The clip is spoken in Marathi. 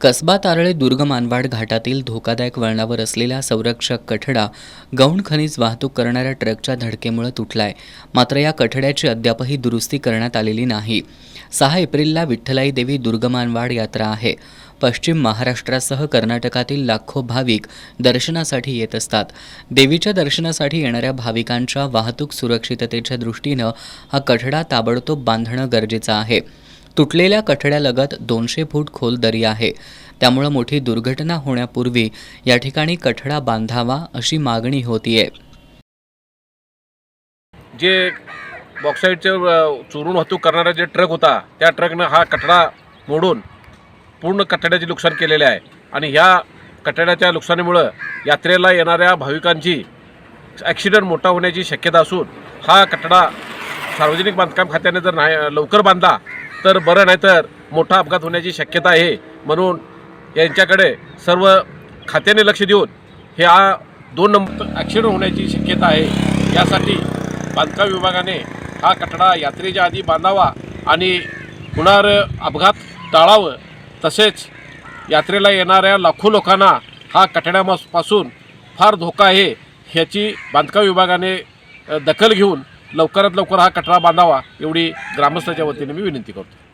कसबा तारळे दुर्ग मानवाड घाटातील धोकादायक वळणावर असलेला संरक्षक कठडा गौण खनिज वाहतूक करणाऱ्या ट्रकच्या धडकेमुळे तुटलाय. मात्र या कठड्याची अद्यापही दुरुस्ती करण्यात आलेली नाही. 6 एप्रिलला विठ्ठलाई देवी दुर्ग मानवाड यात्रा आहे. पश्चिम महाराष्ट्रासह कर्नाटकातील लाखो भाविक दर्शनासाठी येत असतात. देवीच्या दर्शनासाठी येणाऱ्या भाविकांच्या वाहतूक सुरक्षिततेच्या दृष्टीनं हा कठडा ताबडतोब बांधणं गरजेचं आहे. तुटलेल्या कठड्यालगत 200 फूट खोल दरी आहे. त्यामुळे मोठी दुर्घटना होण्यापूर्वी या ठिकाणी कठडा बांधावा अशी मागणी होतीये. जे बॉक्साईटचे चोरून वाहतूक करणारा जे ट्रक होता त्या ट्रकनं हा कठडा मोडून पूर्ण कठड्याचे नुकसान केलेले आहे आणि ह्या कठड्याच्या नुकसानीमुळं यात्रेला येणाऱ्या भाविकांची ॲक्सिडेंट मोठा होण्याची शक्यता असून हा कठडा सार्वजनिक बांधकाम खात्याने जर लवकर बांधला तर बरं, नाही तर मोठा अपघात होण्याची शक्यता आहे. म्हणून यांच्याकडे सर्व खात्याने लक्ष देऊन हे 2 नंबर ॲक्सिडेंट होण्याची शक्यता आहे. यासाठी बांधकाम विभागाने हा कठडा यात्रेच्या आधी बांधावा आणि होणारं अपघात टाळावं. तसेच यात्रेला येणाऱ्या लाखो लोकांना हा कठड्यापासून फार धोका आहे. ह्याची बांधकाम विभागाने दखल घेऊन लवकरात लवकर हा कठडा बांधावा एवढी ग्रामस्थाच्या वतीने मी विनंती करतो.